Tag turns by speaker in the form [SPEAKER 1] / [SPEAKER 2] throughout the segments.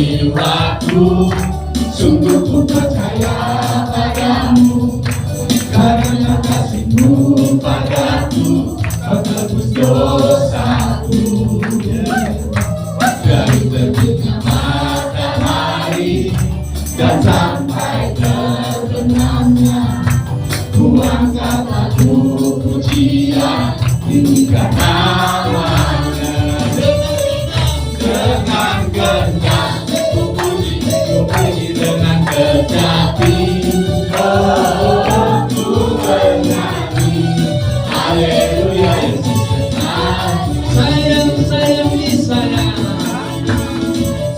[SPEAKER 1] jiwaku, sungguh ku percaya padamu, karena kasih-Mu padaku, Kau tebus dosaku. Dari terbitnya matahari dan sampai terbenamnya, ku angkat lagu pujian, tinggikan namanya. Dengan genggam ku puji dengan kecapi, oh ku bernyanyi, haleluya Yesus bernyanyi. Sayang, sayang, disayang,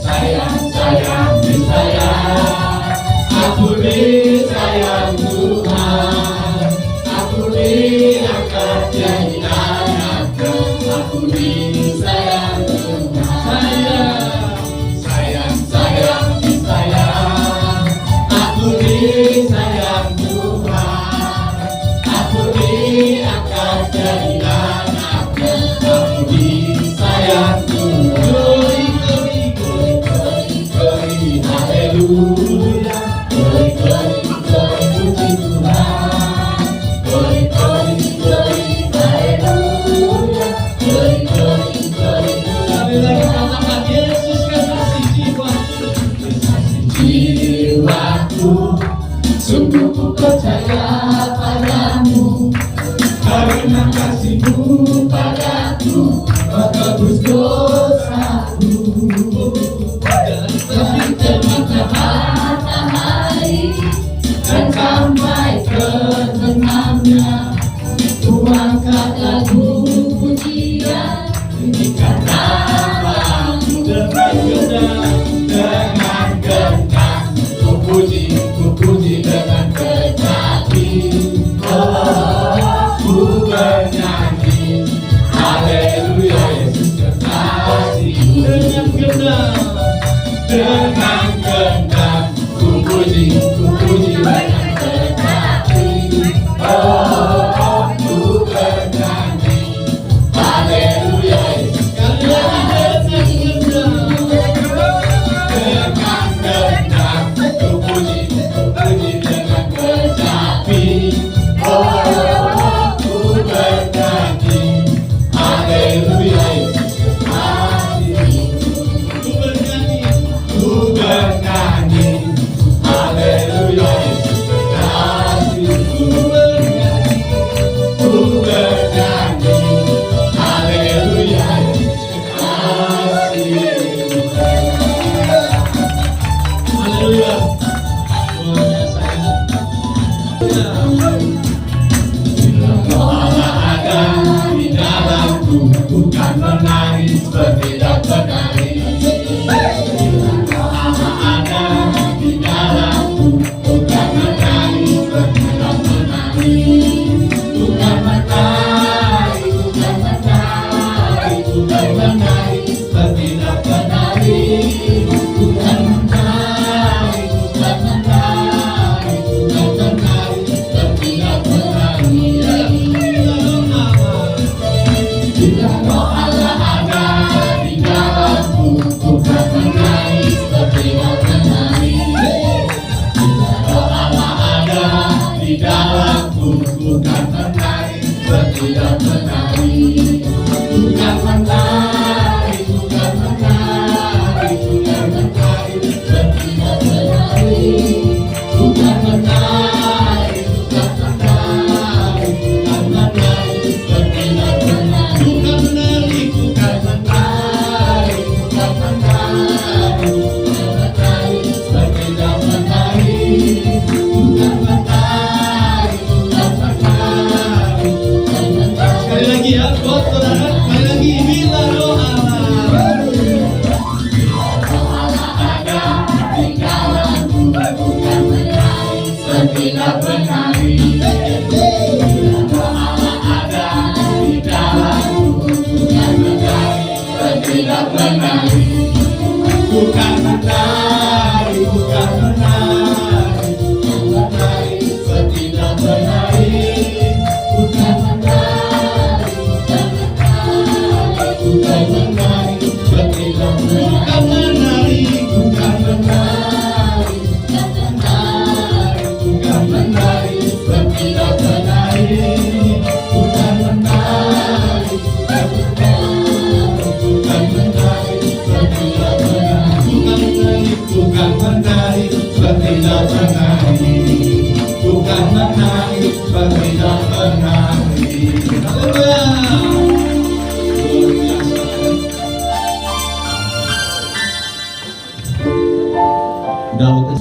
[SPEAKER 1] sayang, sayang, disayang, aku disayang Tuhan, aku diangkat jadi anakku, aku disayang Tuhan. Sayang, sayang, disayang, aku disayang Tuhan, aku diangkat jadi anakku, aku disayang Tuhan. Glory, haleluya, glory, glory, glory, puji Tuhan. Glory, glory, glory, haleluya, glory, glory, glory. Sekali lagi katakan, Yesus kasih jiwaku, kasih jiwaku, sungguh ku percaya padamu, karena kasih-Mu padaku, Kau tebus dosaku. Dari terbitnya matahari dan sampai terbenamnya, ku angkat lagu pujian, tinggikan nama-Mu. Dengan genggam ku puji dengan kecapi, oh ku bernyanyi, haleluya Yesus kekasih. Dengan genggam ku puji dengan kecapi, oh ku bernyanyi, haleluya Yesus kekasih. Dengan genggam ku puji dengan kecapi, oh ku bernyanyi, haleluya Yesus kekasih. Ku bernyanyi, haleluya Yesus kekasih. Ku bernyanyi, haleluya Yesus kekasih. Haleluya. Bila Roh Allah ada di dalamku, bukan menari seperti tidak menari. Bila Roh Allah ada di dalamku, bukan menari seperti tidak menari. Bukan menari, bukan menari, bukan menari seperti tidak menari. Bukan menari, bukan menari, bukan menari seperti tidak menari. Bila Roh Allah ada di dalamku, bukan menari seperti tidak menari. Bila Roh Allah ada di dalamku, bukan menari seperti tidak menari. Bukan menari, bukan menari, bukan menari seperti tidak menari. Bukan menari, bukan menari, bukan menari seperti tidak menari. Bukan menari, bukan menari, bukan menari, bukan menari seperti tidak menari. Bukan menari, bukan menari, bukan menari. Sekali lagi ya, buat saudara, sekali lagi, bila Roh Allah. Roh Allah ada di dalamku, bukan menari seperti tidak menari. Bila Roh Allah ada di dalamku, bukan menari seperti tidak menari. Bukan menari, bukan menari, bukan menari seperti tidak menari. Bukan menari, bukan menari, bukan menari seperti tidak menari. Bukan menari, bukan Daud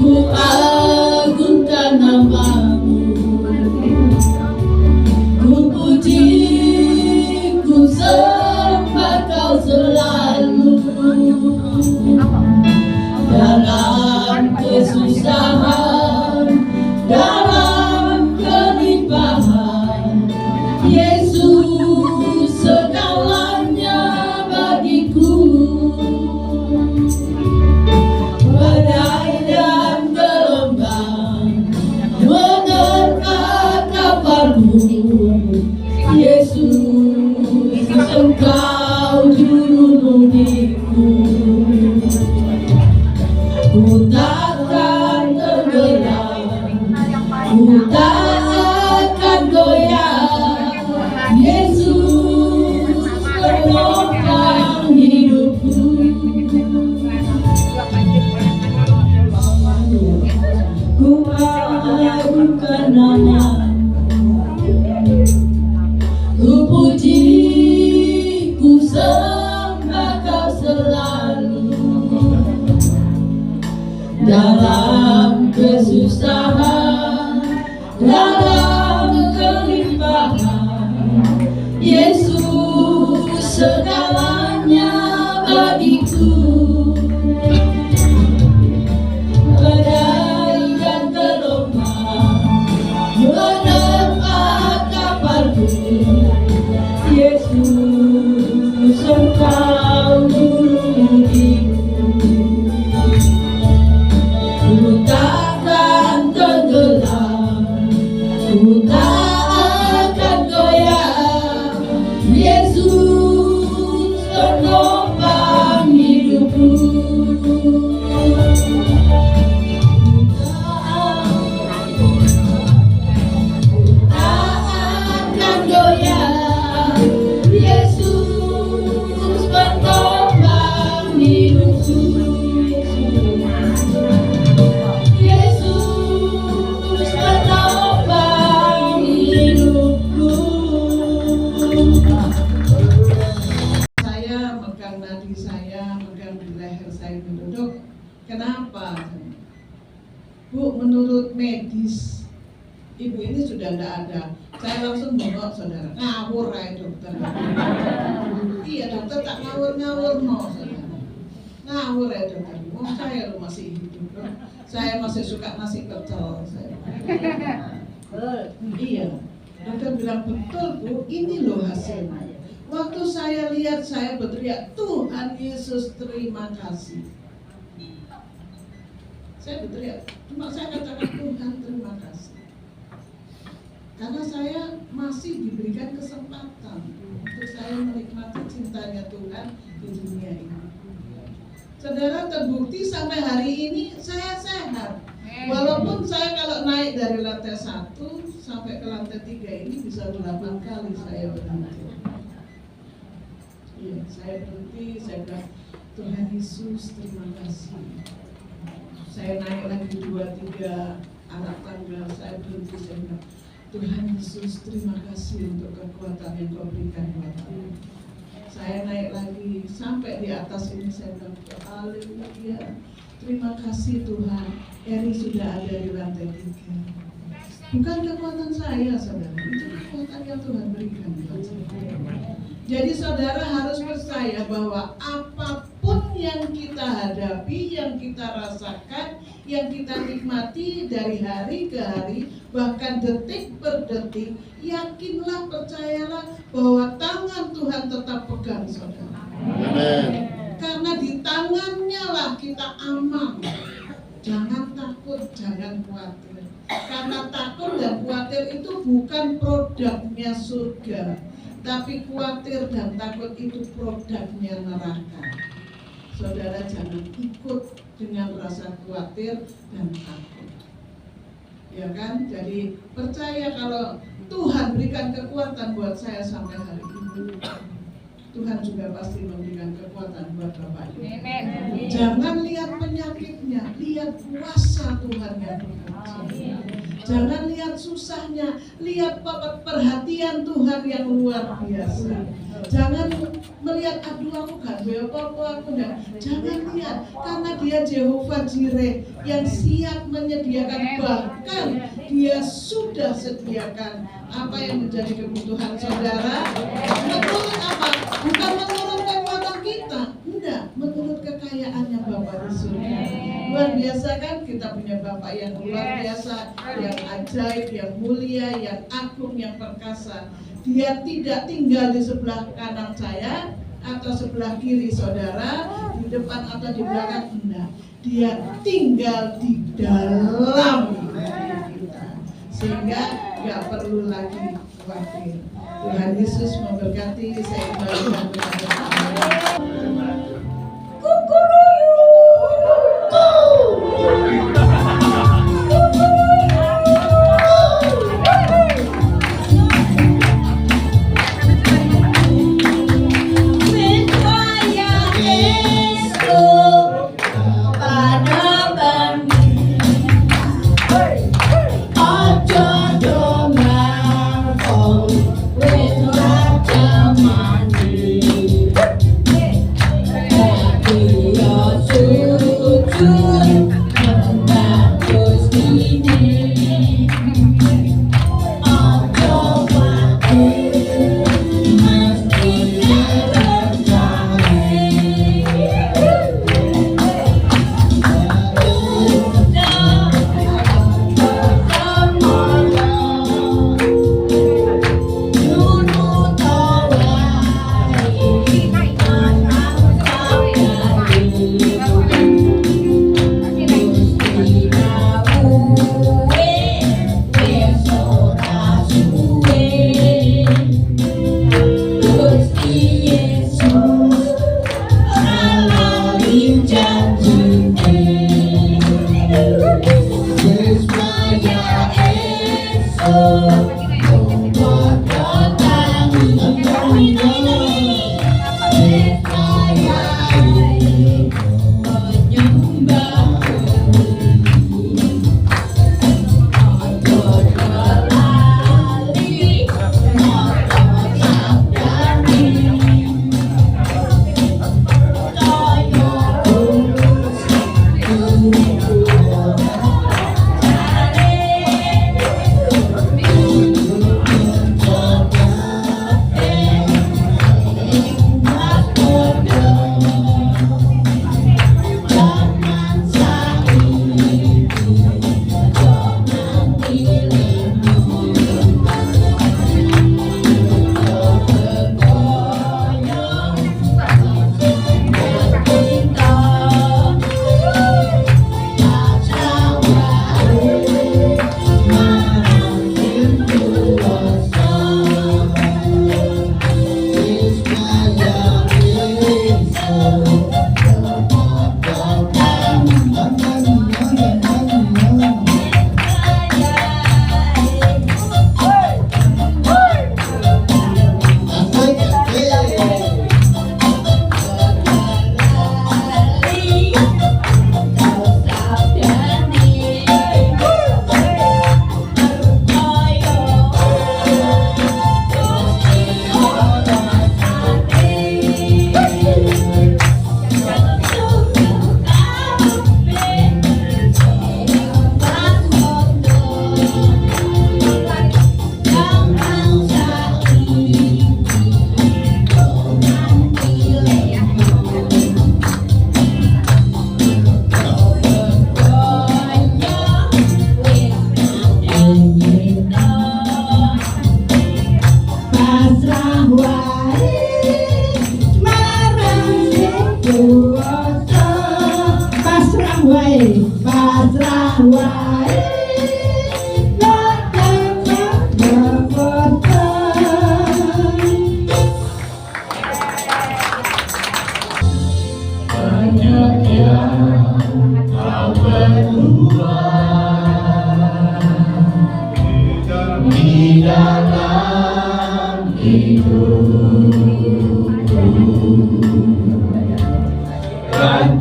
[SPEAKER 2] Ku agungkan namamu, ku puji, ku sembah kau selalu. Dalam kesusahan, dalam kelimpahan, Yesus segalanya bagiku. Badai dan gelombang menerpa kapalku, Yesus Engkau juru mudiku. Ku takkan tenggelam, ku tak akan goyah, Yesus penopang hidupku. Ku agungkan namamu, ku puji, ku sembah kau selalu. Dalam kesusahan, dalam kelimpahan, Yesus segalanya bagiku. Badai dan gelombang menerpa kapalku, Yesus Engkau juru mudiku. Ku takkan tenggelam, ku tak akan goyah, Yesus penopang hidupku. Saya megang nadi saya, megang di leher saya duduk. Kenapa? Bu, menurut medis ibu ini sudah tidak ada. Saya langsung bengok, saudara. Ngawur ya dokter. Iya dokter, tak ngawur-ngawur no, saudara. Ngawur ya dokter. Oh, saya masih hidup. Saya masih suka nasi pecel. Iya. Dokter bilang betul Bu, ini loh hasilnya. Waktu saya lihat, saya berteriak, Tuhan Yesus terima kasih. Saya berteriak, cuma saya katakan Tuhan terima kasih. Karena saya masih diberikan kesempatan untuk saya menikmati cintanya Tuhan di dunia ini. Saudara, terbukti sampai hari ini saya sehat. Walaupun saya kalau naik dari lantai 1 sampai ke lantai 3 ini bisa 8 kali saya berhenti. Iya, saya berhenti, saya bilang Tuhan Yesus terima kasih. Saya naik lagi 2-3 anak tangga, saya berhenti, saya bilang Tuhan Yesus terima kasih untuk kekuatan yang kau berikan buat aku. Saya naik lagi sampai di atas ini, saya bilang haleluya, terima kasih Tuhan, Eri sudah ada di lantai 3. Bukan kekuatan saya, saudara, itu kekuatan yang Tuhan berikan buat saya. Jadi saudara harus percaya bahwa apapun yang kita hadapi, yang kita rasakan, yang kita nikmati dari hari ke hari, bahkan detik per detik, yakinlah, percayalah bahwa tangan Tuhan tetap pegang saudara. Amen. Karena di tangannya lah kita aman. Jangan takut, jangan khawatir. Karena takut dan khawatir itu bukan produknya surga, tapi khawatir dan takut itu produknya neraka. Saudara jangan ikut dengan rasa khawatir dan takut. Ya kan? Jadi percaya kalau Tuhan berikan kekuatan buat saya sampai hari ini, Tuhan juga pasti memberikan kekuatan buat Bapak Ibu. Jangan lihat penyakitnya, lihat kuasa Tuhan yang bekerja. Jangan lihat susahnya, lihat perhatian Tuhan yang luar biasa. Jangan melihat aduh aku gak duwe apa-apa aku enggak. Jangan lihat, karena Dia Jehovah Jireh yang siap menyediakan, bahkan Dia sudah sediakan apa yang menjadi kebutuhan saudara. Menurut apa? Bukan menurut kekuatan kita, enggak, menurut kekayaannya Bapa di surga. Luar biasa kan, kita punya Bapa yang luar biasa, yang ajaib, yang mulia, yang agung, yang perkasa. Dia tidak tinggal di sebelah kanan saya atau sebelah kiri saudara, di depan atau di belakang, enggak. Dia tinggal di dalam diri kita, sehingga nggak perlu lagi khawatir. Tuhan Yesus memberkati. Saya kembalikan kepada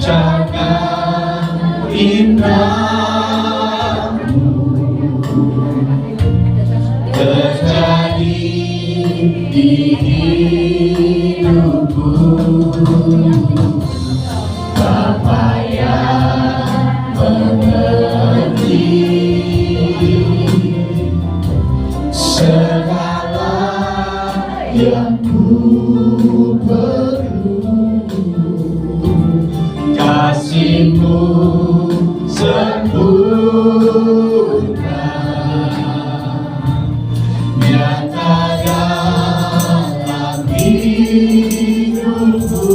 [SPEAKER 1] rancangan indahmu. di hidupku, Bapa yang mengerti segala yang ku perlu. Kasih-Mu sempurna nyata dalam hidupku.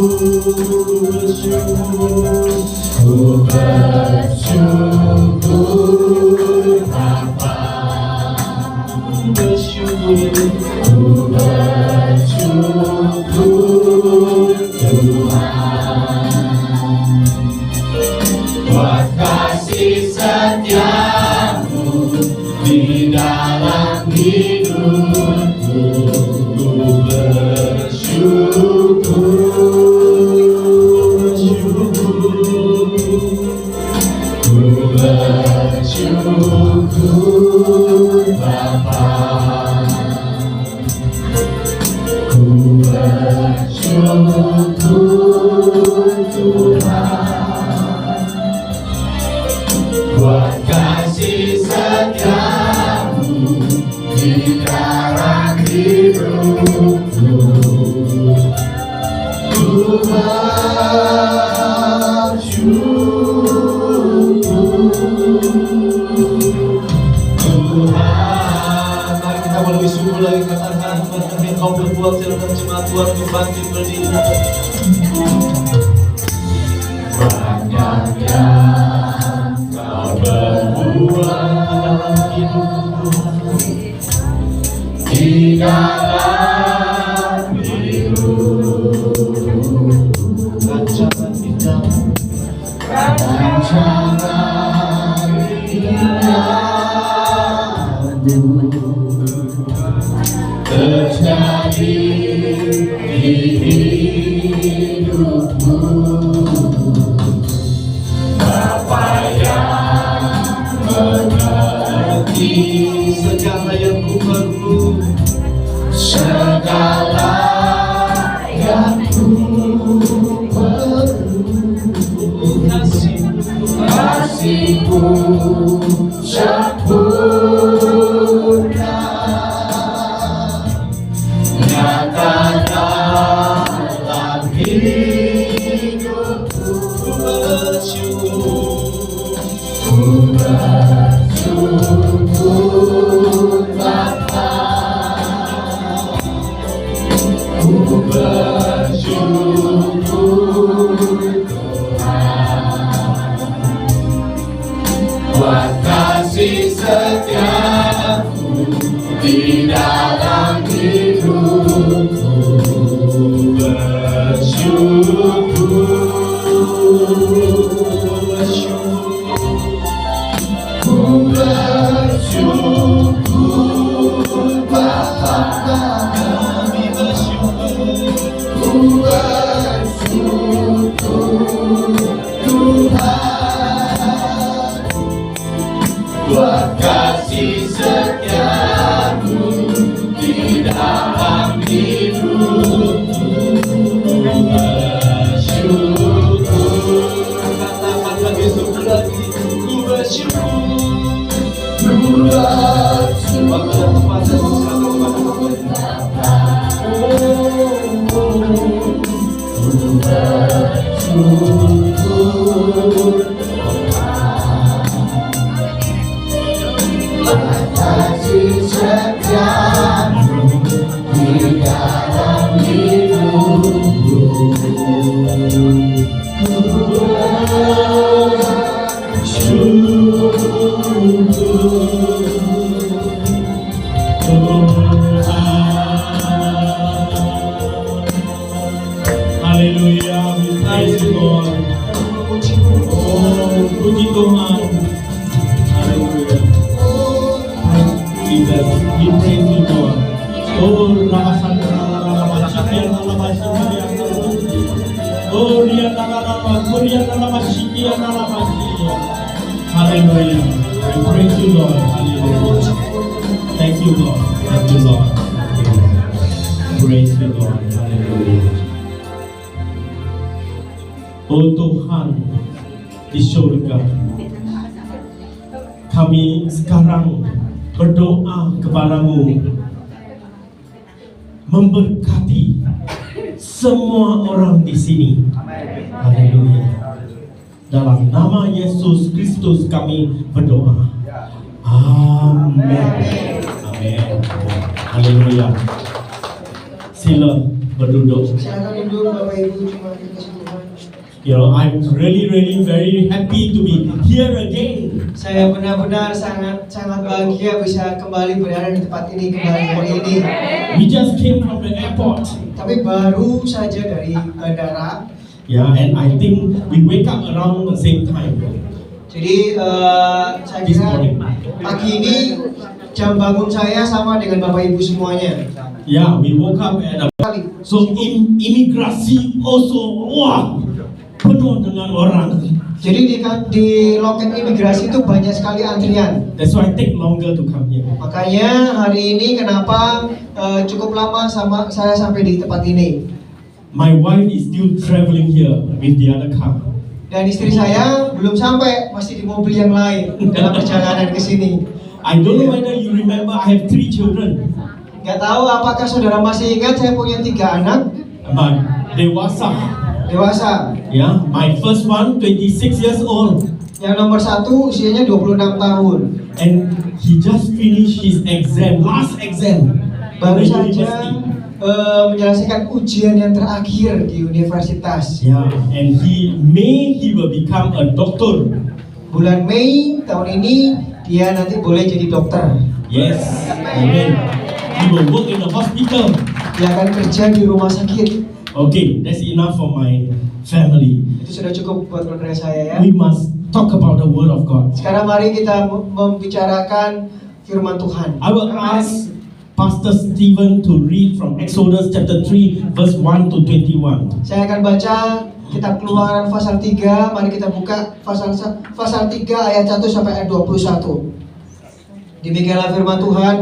[SPEAKER 1] Ku bersyukur Bapa, ku bersyukur Tuhan, buat kasih setiamu di dalam hidupku. Ku bersyukur Bapa, ku bersyukur Tuhan, buat kasih setiamu di dalam hidupku. Ku Tuhan, mari kita mau lebih sungguh lagi katakan apa yang Kau berbuat dalam jemaat Tuhan. Ku bangkit berdiri. Banyak yang Kau berbuat dalam hidupku, di dalam hidupku. Rancangan indah, rancangan indahmu terjadi di hidupku. Bapa yang mengerti segala yang ku perlu, segala yang ku perlu. Kasih-Mu sempurna nyata dalam hidupku. Ku bersyukur Bapa, ku bersyukur buat kasih setiamu di dalam hidupku. Ku bersyukur Bapa, kami bersyukur. Ku bersyukur Tuhan, buat kasih setiamu di dalam hidupku. Ku bersyukur, katakan lagi sungguh lagi. Ku bersyukur, ku bersyukur Bapa, ku bersyukur kasih setiamu di dalam hidupku. Ku bersyukur Tuhan.
[SPEAKER 3] Haleluya, we praise you Lord. Oh, puji Tuhan. Haleluya. Jesus, we praise you Lord. Oh, namasan, namasan, oh, dia namasan. Haleluya. We praise you Lord. Hallelujah. Thank you Lord. Thank you Lord. Praise the Lord. Hallelujah. Oh Tuhan di surga, kami sekarang berdoa kepadamu, memberkati semua orang di sini. Haleluya. Dalam nama Yesus Kristus kami berdoa. Amin. Amin. Haleluya. Sila berduduk.
[SPEAKER 4] Silakan duduk Bapak Ibu, terima kasih Tuhan.
[SPEAKER 3] You know, I'm really very happy to be here again.
[SPEAKER 4] Saya benar-benar sangat bahagia bisa kembali berada di tempat ini kembali hari ini.
[SPEAKER 3] We just came from the airport.
[SPEAKER 4] Tapi baru saja dari bandara.
[SPEAKER 3] Yeah, and I think we wake up around the same time.
[SPEAKER 4] Jadi saya kira pagi ini jam bangun saya sama dengan Bapak Ibu semuanya.
[SPEAKER 3] Yeah, we woke up at so imigrasi also penuh dengan orang.
[SPEAKER 4] Jadi di loket imigrasi itu banyak sekali antrian.
[SPEAKER 3] That's why it take longer to come here.
[SPEAKER 4] Makanya hari ini kenapa cukup lama saya sampai di tempat ini.
[SPEAKER 3] My wife is still traveling here with the other car.
[SPEAKER 4] Dan istri saya belum sampai, masih di mobil yang lain dalam perjalanan ke sini.
[SPEAKER 3] I don't know whether you remember, I have 3 children.
[SPEAKER 4] Gak tahu apakah saudara masih ingat saya punya 3 anak
[SPEAKER 3] But dewasa. Yeah, my first one 26 years old.
[SPEAKER 4] Yang nomor 1 usianya 26 tahun.
[SPEAKER 3] And he just finished his exam, last exam.
[SPEAKER 4] Baru
[SPEAKER 3] at the
[SPEAKER 4] saja
[SPEAKER 3] university.
[SPEAKER 4] menyelesaikan ujian yang terakhir di universitas.
[SPEAKER 3] Yeah, and he will become a doctor.
[SPEAKER 4] Bulan Mei tahun ini dia nanti boleh jadi dokter.
[SPEAKER 3] Yes, amen. He will work in the hospital.
[SPEAKER 4] Dia akan kerja di rumah sakit.
[SPEAKER 3] Okay, that's enough for my family.
[SPEAKER 4] Itu sudah cukup buat keluarga saya ya.
[SPEAKER 3] We must talk about the word of God.
[SPEAKER 4] Sekarang mari kita membicarakan firman Tuhan.
[SPEAKER 3] I will ask Pastor Stephen to read from Exodus chapter 3 verse 1 to 21.
[SPEAKER 4] Saya akan baca kitab Keluaran pasal 3. Mari kita buka pasal 3 ayat 1 sampai ayat 21. Demikianlah firman Tuhan.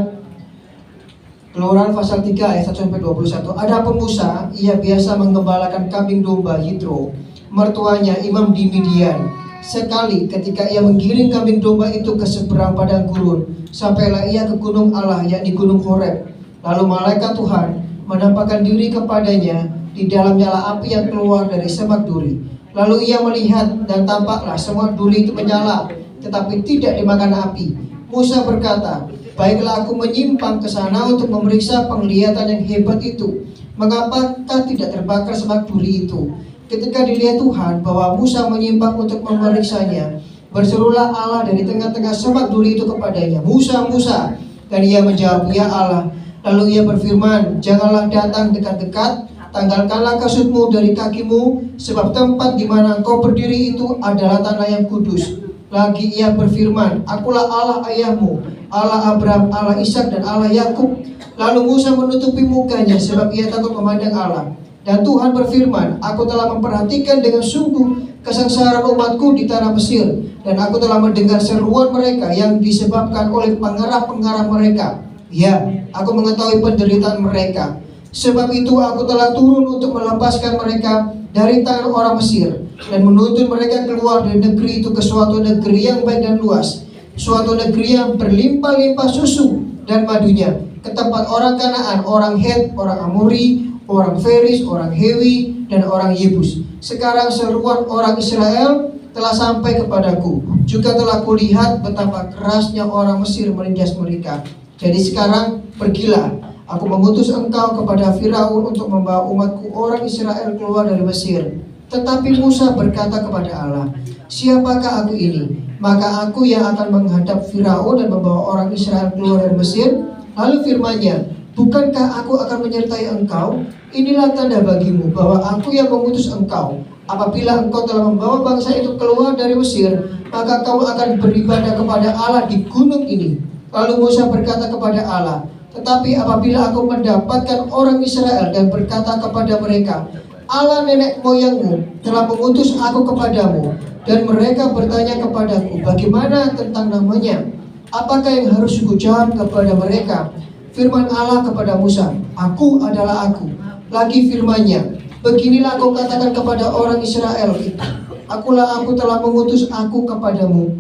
[SPEAKER 4] Keluaran pasal 3 ayat 1 sampai 21. Adapun Musa, ia biasa menggembalakan kambing domba Yitro, mertuanya imam di Midian. Sekali ketika ia menggiring kambing domba itu ke seberang padang gurun, sampailah ia ke gunung Allah, yakni gunung Horeb. Lalu malaikat Tuhan menampakkan diri kepadanya, di dalam nyala api yang keluar dari semak duri. Lalu ia melihat dan tampaklah semak duri itu menyala, tetapi tidak dimakan api. Musa berkata, baiklah aku menyimpang ke sana untuk memeriksa penglihatan yang hebat itu. Mengapakah tidak terbakar semak duri itu? Ketika dilihat Tuhan bahwa Musa menyimpang untuk memeriksanya, berserulah Allah dari tengah-tengah semak duri itu kepadanya, Musa, Musa. Dan ia menjawab, ya Allah. Lalu ia berfirman, janganlah datang dekat-dekat, tanggalkanlah kasutmu dari kakimu, sebab tempat di mana engkau berdiri itu adalah tanah yang kudus. Lagi ia berfirman, akulah Allah ayahmu, Allah Abraham, Allah Ishak dan Allah Yakub. Lalu Musa menutupi mukanya sebab ia takut memandang Allah. Dan Tuhan berfirman, aku telah memperhatikan dengan sungguh kesengsaraan umatku di tanah Mesir, dan aku telah mendengar seruan mereka yang disebabkan oleh pengarah-pengarah mereka. Ya, aku mengetahui penderitaan mereka. Sebab itu aku telah turun untuk melepaskan mereka dari tangan orang Mesir, dan menuntun mereka keluar dari negeri itu ke suatu negeri yang baik dan luas, suatu negeri yang berlimpah-limpah susu dan madunya, ke tempat orang Kanaan, orang Het, orang Amori, orang Feris, orang Hewi, dan orang Yebus. Sekarang seruan orang Israel telah sampai kepadaku. Juga telah kulihat betapa kerasnya orang Mesir menindas mereka. Jadi sekarang pergilah, aku mengutus engkau kepada Firaun untuk membawa umatku orang Israel keluar dari Mesir. Tetapi Musa berkata kepada Allah, siapakah aku ini? Maka aku yang akan menghadap Firaun dan membawa orang Israel keluar dari Mesir. Lalu firman-Nya, bukankah aku akan menyertai engkau? Inilah tanda bagimu bahwa aku yang mengutus engkau. Apabila engkau telah membawa bangsa itu keluar dari Mesir, maka kamu akan beribadah kepada Allah di gunung ini. Lalu Musa berkata kepada Allah, tetapi apabila aku mendapatkan orang Israel dan berkata kepada mereka, Allah nenek moyangmu telah mengutus aku kepadamu, dan mereka bertanya kepadaku, bagaimana tentang namanya? Apakah yang harus kujawab kepada mereka? firman Allah kepada Musa, "Aku adalah aku." Lagi firman-Nya, "Beginilah kau katakan kepada orang Israel itu, Akulah aku telah mengutus aku kepadamu."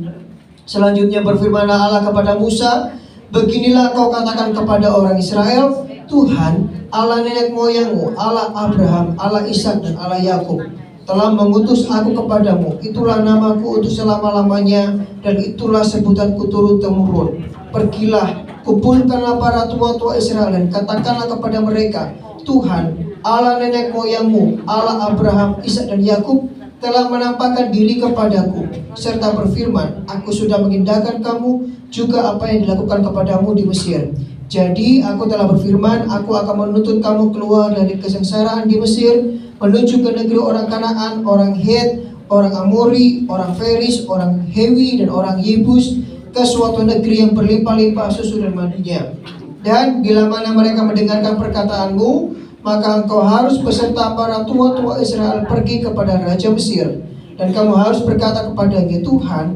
[SPEAKER 4] Selanjutnya berfirmanlah Allah kepada Musa, "Beginilah kau katakan kepada orang Israel, Tuhan, Allah nenek moyangmu, Allah Abraham, Allah Ishak dan Allah Yakub, telah mengutus aku kepadamu. Itulah namaku untuk selama-lamanya, dan itulah sebutanku turun-temurun. Pergilah, kumpulkanlah para tua-tua Israel dan katakanlah kepada mereka, Tuhan, Allah nenek moyangmu, Allah Abraham, Ishak dan Yakub, telah menampakkan diri kepadaku, serta berfirman, aku sudah mengindahkan kamu juga apa yang dilakukan kepadamu di Mesir. Jadi aku telah berfirman, aku akan menuntun kamu keluar dari kesengsaraan di Mesir, menuju ke negeri orang Kanaan, orang Het, orang Amori, orang Feris, orang Hewi, dan orang Yebus, ke suatu negeri yang berlimpah-limpah susu dan madunya. Dan bila mana mereka mendengarkan perkataanmu, maka engkau harus beserta para tua-tua Israel pergi kepada Raja Mesir. Dan kamu harus berkata kepadanya, Tuhan,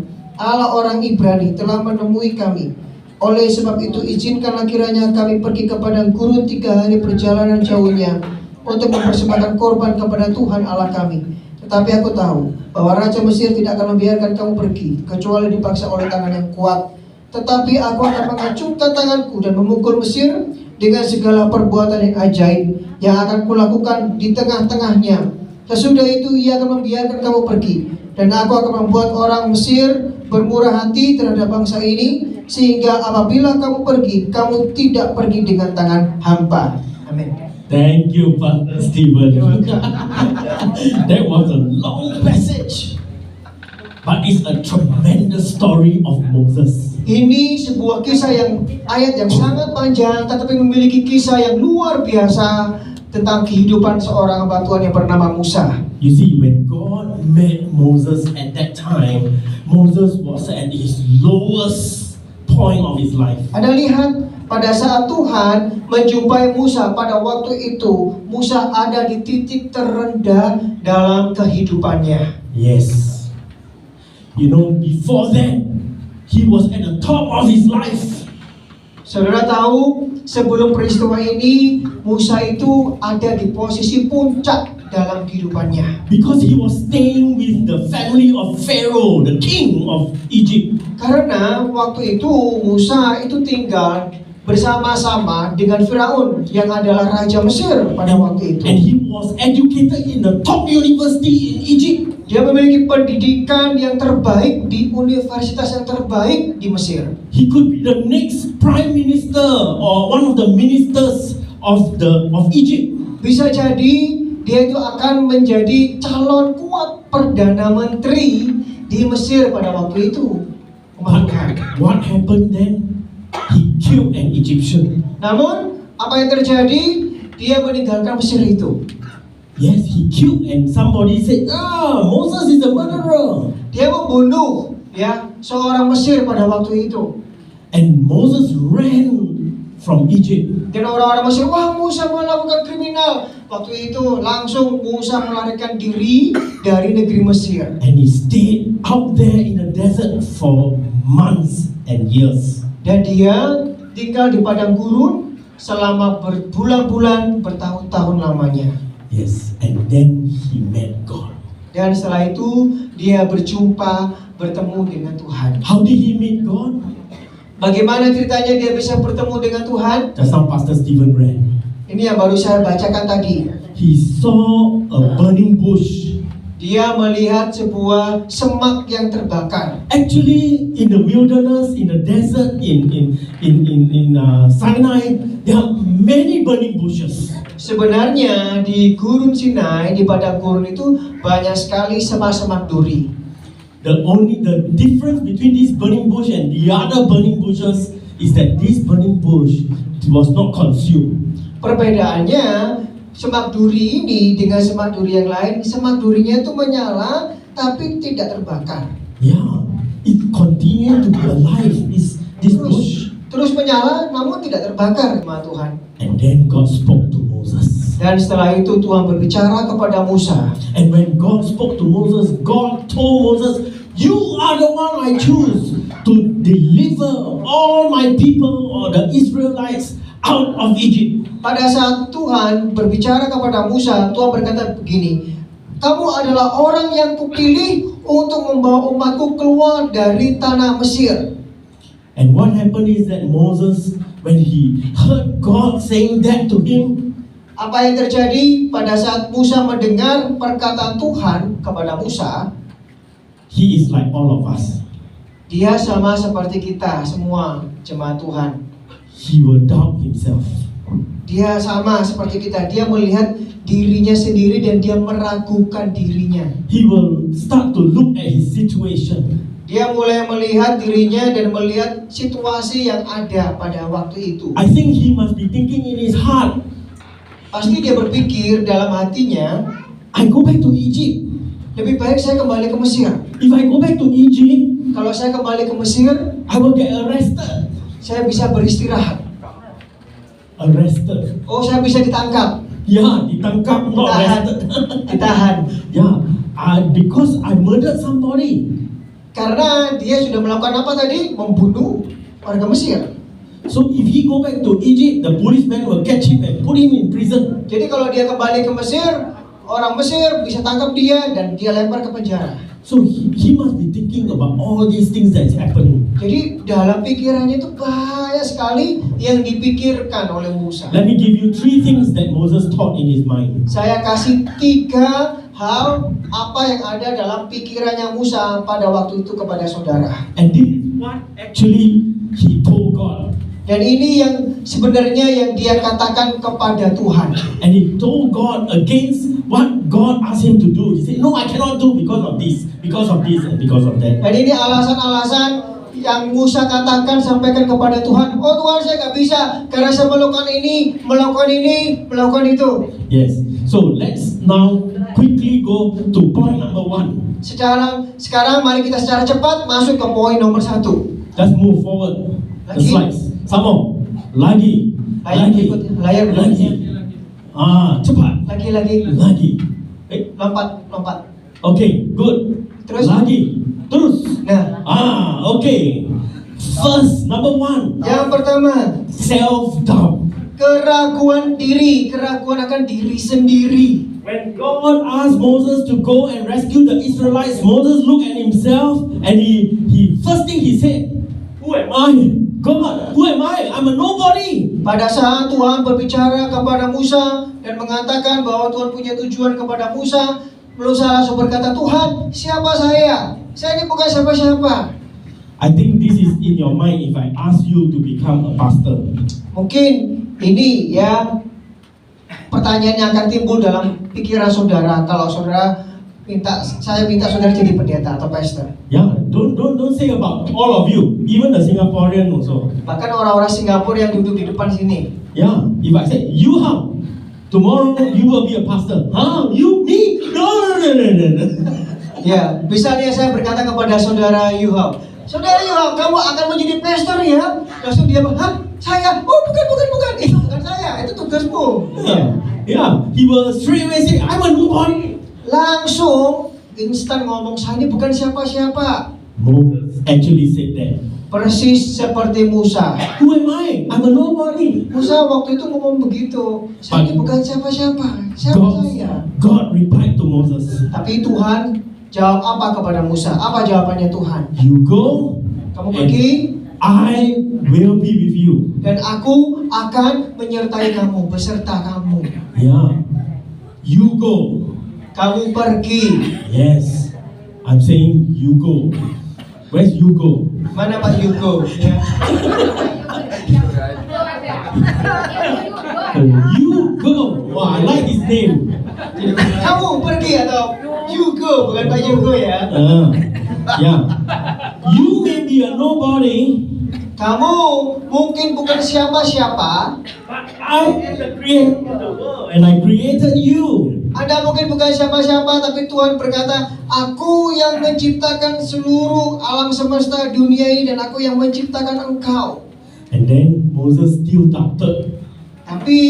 [SPEAKER 4] Allah orang Ibrani telah menemui kami. Oleh sebab itu izinkanlah kiranya kami pergi ke padang gurun 3 hari perjalanan jauhnya, untuk mempersembahkan korban kepada Tuhan Allah kami. Tetapi aku tahu bahwa Raja Mesir tidak akan membiarkan kamu pergi, kecuali dipaksa oleh tangan yang kuat. Tetapi aku akan mengacungkan tanganku dan memukul Mesir dengan segala perbuatan yang ajaib yang akan kulakukan di tengah-tengahnya. Sesudah itu ia akan membiarkan kamu pergi, dan aku akan membuat orang Mesir bermurah hati terhadap bangsa ini, sehingga apabila kamu pergi, kamu tidak pergi dengan tangan hampa. Amin.
[SPEAKER 3] Thank you, Pastor Stephen. That was a long passage, but it's a tremendous story of Moses.
[SPEAKER 4] Ini sebuah kisah ayat yang sangat panjang, tetapi memiliki kisah yang luar biasa tentang kehidupan seorang hamba Tuhan yang bernama Musa.
[SPEAKER 3] You see, when God met Moses at that time, Moses was at his lowest point of his life.
[SPEAKER 4] Anda lihat, pada saat Tuhan menjumpai Musa pada waktu itu, Musa ada di titik terendah dalam kehidupannya.
[SPEAKER 3] Yes. You know, before that, he was at the top of his life.
[SPEAKER 4] Saudara tahu, sebelum peristiwa ini, Musa itu ada di posisi puncak dalam kehidupannya.
[SPEAKER 3] Because he was staying with the family of Pharaoh, the king of Egypt.
[SPEAKER 4] Karena waktu itu Musa itu tinggal bersama-sama dengan Firaun yang adalah Raja Mesir pada waktu itu.
[SPEAKER 3] And he was educated in the top university in Egypt.
[SPEAKER 4] Dia memiliki pendidikan yang terbaik di universitas yang terbaik di Mesir.
[SPEAKER 3] He could be the next prime minister or one of the ministers of Egypt.
[SPEAKER 4] Bisa jadi dia itu akan menjadi calon kuat perdana menteri di Mesir pada waktu itu.
[SPEAKER 3] But what happened then? He killed an Egyptian.
[SPEAKER 4] Namun apa yang terjadi? Dia meninggalkan Mesir itu.
[SPEAKER 3] Yes, he killed, and somebody said, Moses is a murderer.
[SPEAKER 4] Dia membunuh seorang Mesir pada waktu itu.
[SPEAKER 3] And Moses ran from Egypt.
[SPEAKER 4] Dan orang-orang Mesir, wah Musa melakukan kriminal. Waktu itu langsung Musa melarikan diri dari negeri Mesir.
[SPEAKER 3] And he stayed out there in the desert for months and years.
[SPEAKER 4] Dan dia tinggal di padang gurun selama berbulan-bulan, bertahun-tahun lamanya.
[SPEAKER 3] Yes, and then he met God.
[SPEAKER 4] Dan setelah itu dia bertemu dengan Tuhan.
[SPEAKER 3] How did he meet God?
[SPEAKER 4] Bagaimana ceritanya dia bisa bertemu dengan Tuhan?
[SPEAKER 3] Just now Pastor Stephen read.
[SPEAKER 4] Ini yang baru saya bacakan tadi.
[SPEAKER 3] He saw a burning bush.
[SPEAKER 4] Dia melihat sebuah semak yang terbakar.
[SPEAKER 3] Actually, in the wilderness, in the desert, in Sinai, there are many burning bushes.
[SPEAKER 4] Sebenarnya di gurun Sinai, di padang gurun itu banyak sekali semak-semak duri.
[SPEAKER 3] The difference between this burning bush and the other burning bushes is that this burning bush was not consumed.
[SPEAKER 4] Perbedaannya, semak duri ini dengan semak duri yang lain, semak durinya itu menyala tapi tidak terbakar.
[SPEAKER 3] Yeah, it continued to be alive. This bush.
[SPEAKER 4] Terus menyala namun tidak terbakar sama Tuhan.
[SPEAKER 3] And then God spoke to Moses.
[SPEAKER 4] Dan setelah itu Tuhan berbicara kepada Musa.
[SPEAKER 3] And when God spoke to Moses, God told Moses, "You are the one I choose to deliver all my people or the Israelites out of Egypt.
[SPEAKER 4] Pada saat Tuhan berbicara kepada Musa, Tuhan berkata begini, kamu adalah orang yang kupilih untuk membawa umatku keluar dari tanah Mesir.
[SPEAKER 3] And what happened is that Moses, when he heard God saying that to him,
[SPEAKER 4] Apa yang terjadi pada saat Musa mendengar perkataan Tuhan kepada Musa?
[SPEAKER 3] he is like all of us.
[SPEAKER 4] Dia sama seperti kita semua jemaat Tuhan.
[SPEAKER 3] He will doubt himself.
[SPEAKER 4] Dia sama seperti kita. Dia melihat dirinya sendiri dan dia meragukan dirinya.
[SPEAKER 3] He will start to look at his situation.
[SPEAKER 4] Dia mulai melihat dirinya dan melihat situasi yang ada pada waktu itu.
[SPEAKER 3] I think he must be thinking in his heart,
[SPEAKER 4] Pasti dia berpikir dalam hatinya,
[SPEAKER 3] I go back to Egypt.
[SPEAKER 4] lebih baik saya kembali ke Mesir.
[SPEAKER 3] If I go back to Egypt,
[SPEAKER 4] Kalau saya kembali ke Mesir,
[SPEAKER 3] I will get arrested.
[SPEAKER 4] saya bisa beristirahat.
[SPEAKER 3] Arrested.
[SPEAKER 4] Oh, saya bisa ditangkap,
[SPEAKER 3] Yeah, ditangkap, not
[SPEAKER 4] Ditahan.
[SPEAKER 3] arrested.
[SPEAKER 4] ditahan.
[SPEAKER 3] Yeah, because I murdered somebody.
[SPEAKER 4] Karena dia sudah melakukan apa tadi? Membunuh warga Mesir.
[SPEAKER 3] So if he go back to Egypt, the policeman will catch him and put him in prison.
[SPEAKER 4] Jadi kalau dia kembali ke Mesir, orang Mesir bisa tangkap dia dan dia lempar ke penjara.
[SPEAKER 3] So he must be thinking about all these things that's happening.
[SPEAKER 4] Jadi dalam pikirannya itu banyak sekali yang dipikirkan oleh Musa.
[SPEAKER 3] Let me give you 3 things that Moses thought in his mind.
[SPEAKER 4] Saya kasih 3 hal apa yang ada dalam pikirannya Musa pada waktu itu kepada saudara.
[SPEAKER 3] And this is what actually he told God.
[SPEAKER 4] Dan ini yang sebenarnya yang dia katakan kepada Tuhan.
[SPEAKER 3] And he told God against what God asked him to do. He said, no, I cannot do because of this, and because of that.
[SPEAKER 4] Dan ini alasan-alasan yang Musa katakan sampaikan kepada Tuhan. Oh Tuhan, saya nggak bisa karena saya melakukan ini, melakukan itu.
[SPEAKER 3] Yes. So let's now quickly go to point number 1.
[SPEAKER 4] Sekarang mari kita secara cepat masuk ke poin nomor 1.
[SPEAKER 3] Let's move forward. The
[SPEAKER 4] Lagi.
[SPEAKER 3] slides. Some more. Lagi.
[SPEAKER 4] Layar berikutnya.
[SPEAKER 3] Cepat. Lagi.
[SPEAKER 4] Lompat.
[SPEAKER 3] Okay, good.
[SPEAKER 4] Terus?
[SPEAKER 3] Lagi. Terus.
[SPEAKER 4] Nah,
[SPEAKER 3] Okay. First, number 1.
[SPEAKER 4] yang pertama,
[SPEAKER 3] Self-doubt.
[SPEAKER 4] keraguan akan diri sendiri.
[SPEAKER 3] When God asked Moses to go and rescue the Israelites, Moses looked at himself and he first thing he said, who am I? God, who am I? I'm a nobody.
[SPEAKER 4] Pada saat Tuhan berbicara kepada Musa dan mengatakan bahwa Tuhan punya tujuan kepada Musa, Musa langsung berkata, Tuhan, siapa saya? Saya ini bukan siapa-siapa.
[SPEAKER 3] I think this is in your mind if I ask you to become a pastor.
[SPEAKER 4] Mungkin ini ya pertanyaan yang akan timbul dalam pikiran saudara kalau saudara saya minta saudara jadi pendeta atau pastor.
[SPEAKER 3] Yeah, don't say about all of you, even the Singaporean also.
[SPEAKER 4] Bahkan orang-orang Singapura yang duduk di depan sini.
[SPEAKER 3] Yeah, if I say you how tomorrow you will be a pastor. Huh? You me? No.
[SPEAKER 4] Ya, misalnya saya berkata kepada saudara Yuhab, saudara Yuhab, kamu akan menjadi pastor ya? Langsung dia bilang, hah? Saya? Oh, bukan. Itu bukan saya, itu tugasmu.
[SPEAKER 3] Yeah. He will straight away say, I'm a nobody.
[SPEAKER 4] Langsung instan ngomong, saya ini bukan siapa-siapa.
[SPEAKER 3] Moses actually said that.
[SPEAKER 4] Persis seperti Musa.
[SPEAKER 3] Who am I? I'm a nobody.
[SPEAKER 4] Musa waktu itu ngomong begitu, saya ini bukan siapa-siapa. Siapa saya?
[SPEAKER 3] God replied to Moses,
[SPEAKER 4] Tapi Tuhan jawab apa kepada Musa? Apa jawabannya Tuhan?
[SPEAKER 3] you go
[SPEAKER 4] Kamu
[SPEAKER 3] and
[SPEAKER 4] pergi
[SPEAKER 3] I will be with you.
[SPEAKER 4] dan aku akan menyertai kamu, beserta kamu.
[SPEAKER 3] Yeah. You go.
[SPEAKER 4] Kamu pergi.
[SPEAKER 3] Yes. I'm saying you go. Where's you go?
[SPEAKER 4] Mana Pak Yugo? Ya.
[SPEAKER 3] You go. Wow, I like his name.
[SPEAKER 4] Kamu pergi atau Yugo, bukan Pak Yugo ya.
[SPEAKER 3] Yeah. You may be a nobody,
[SPEAKER 4] Kamu mungkin bukan siapa-siapa.
[SPEAKER 3] but I am the creator of the world and I created you.
[SPEAKER 4] Anda mungkin bukan siapa-siapa, tapi Tuhan berkata, aku yang menciptakan seluruh alam semesta dunia ini dan aku yang menciptakan engkau.
[SPEAKER 3] And then Moses still doubted.
[SPEAKER 4] Tapi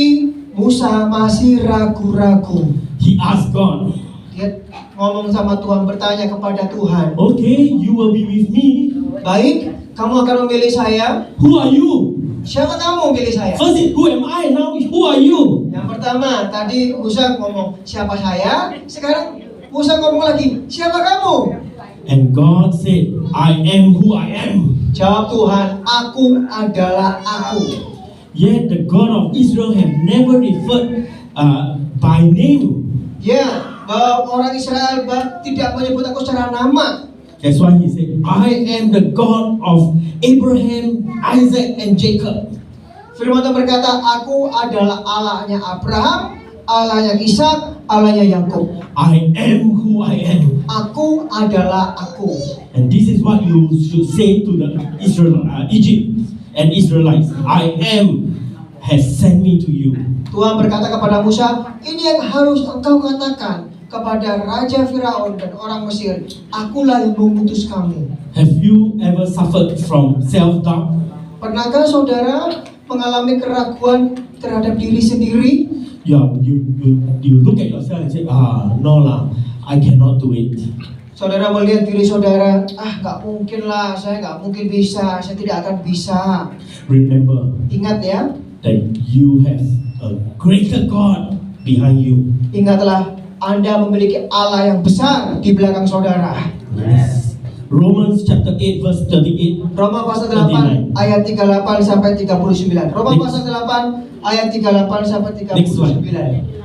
[SPEAKER 4] Musa masih ragu-ragu.
[SPEAKER 3] He asked God,
[SPEAKER 4] Dia ngomong sama Tuhan, bertanya kepada Tuhan,
[SPEAKER 3] okay, you will be with me,
[SPEAKER 4] baik, kamu akan memilih saya?
[SPEAKER 3] Who are you?
[SPEAKER 4] Siapa kamu memilih saya?
[SPEAKER 3] First is who am I? Now who are you?
[SPEAKER 4] Yang pertama, tadi Musa ngomong siapa saya? Sekarang Musa ngomong lagi, siapa kamu?
[SPEAKER 3] And God said, I am who I am.
[SPEAKER 4] Jawab Tuhan, aku adalah aku.
[SPEAKER 3] Yet the God of Israel have never referred by name.
[SPEAKER 4] Ya, bahwa orang Israel tidak menyebut aku secara nama.
[SPEAKER 3] That's why he said, I am the God of Abraham, Isaac, and Jacob.
[SPEAKER 4] Firman Tuhan berkata, aku adalah Allahnya Abraham, Allahnya Ishak, Allahnya Yakub.
[SPEAKER 3] I am who I am.
[SPEAKER 4] Aku adalah aku.
[SPEAKER 3] And this is what you should say to the Egypt and Israelites. I am has sent me to you.
[SPEAKER 4] Tuhan berkata kepada Musa, ini yang harus engkau katakan kepada Raja Firaun dan orang Mesir, akulah yang mengutus kamu.
[SPEAKER 3] Have you ever suffered from self-doubt?
[SPEAKER 4] Pernahkah saudara mengalami keraguan terhadap diri sendiri?
[SPEAKER 3] Yeah, you look at yourself and say, no lah, I cannot do it.
[SPEAKER 4] Saudara melihat diri saudara, nggak mungkin lah, saya nggak mungkin bisa, saya tidak akan bisa.
[SPEAKER 3] Remember
[SPEAKER 4] Ingat ya,
[SPEAKER 3] that you have a greater God behind you.
[SPEAKER 4] ingatlah Anda memiliki Allah yang besar di belakang saudara.
[SPEAKER 3] Yes. Romans chapter 8 verse 38.
[SPEAKER 4] Roma pasal 8 ayat 38 sampai 39. Roma
[SPEAKER 3] Next.
[SPEAKER 4] pasal 8 ayat 38 sampai
[SPEAKER 3] Next one.
[SPEAKER 4] 39.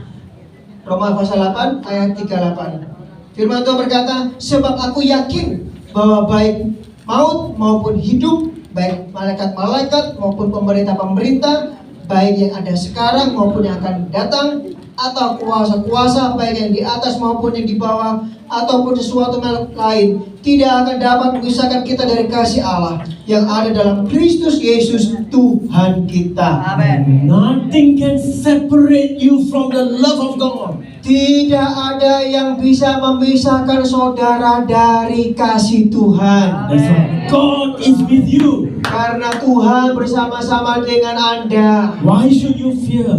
[SPEAKER 4] Roma pasal 8 ayat 38. Firman Tuhan berkata, sebab aku yakin bahwa baik maut maupun hidup, baik malaikat-malaikat maupun pemerintah-pemerintah, baik yang ada sekarang maupun yang akan datang, atau kuasa-kuasa baik yang di atas maupun yang di bawah, ataupun sesuatu lain, tidak akan dapat memisahkan kita dari kasih Allah yang ada dalam Kristus Yesus Tuhan kita.
[SPEAKER 2] Amin.
[SPEAKER 3] Nothing can separate you from the love of God.
[SPEAKER 4] Tidak ada yang bisa memisahkan saudara dari kasih Tuhan.
[SPEAKER 3] That's why God is with you.
[SPEAKER 4] Karena Tuhan bersama-sama dengan Anda.
[SPEAKER 3] Why should you fear?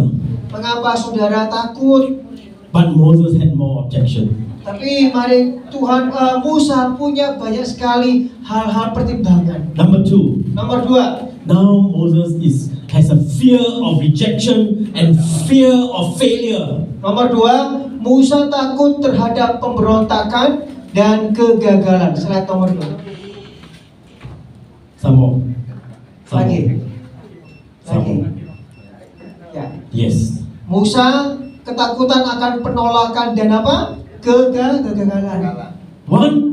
[SPEAKER 4] Mengapa saudara takut?
[SPEAKER 3] But Moses had more objection.
[SPEAKER 4] Tapi mari Tuhan, Musa punya banyak sekali hal-hal pertimbangan.
[SPEAKER 3] Number 2.
[SPEAKER 4] Nomor 2,
[SPEAKER 3] Now Moses has a fear of rejection and fear of failure.
[SPEAKER 4] nomor 2, Musa takut terhadap pemberontakan dan kegagalan. Slide nomor 2.
[SPEAKER 3] Some more. Some
[SPEAKER 4] Lagi.
[SPEAKER 3] more. Some
[SPEAKER 4] Lagi.
[SPEAKER 3] more.
[SPEAKER 4] Ya.
[SPEAKER 3] Yes.
[SPEAKER 4] Musa ketakutan akan penolakan dan apa? Kegagalan.
[SPEAKER 3] One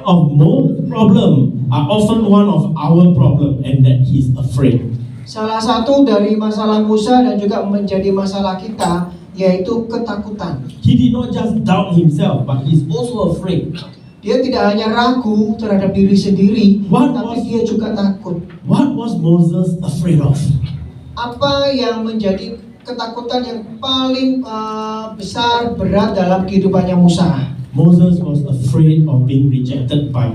[SPEAKER 3] of most problem are often one of our problem, and that he's afraid.
[SPEAKER 4] Salah satu dari masalah Musa dan juga menjadi masalah kita yaitu ketakutan.
[SPEAKER 3] He did not just doubt himself, but he's also afraid.
[SPEAKER 4] Dia tidak hanya ragu terhadap diri sendiri,
[SPEAKER 3] What
[SPEAKER 4] tapi
[SPEAKER 3] was-
[SPEAKER 4] dia juga takut.
[SPEAKER 3] What was Moses afraid of?
[SPEAKER 4] Apa yang menjadi ketakutan yang paling besar, berat dalam kehidupannya Musa?
[SPEAKER 3] Moses was afraid of being rejected by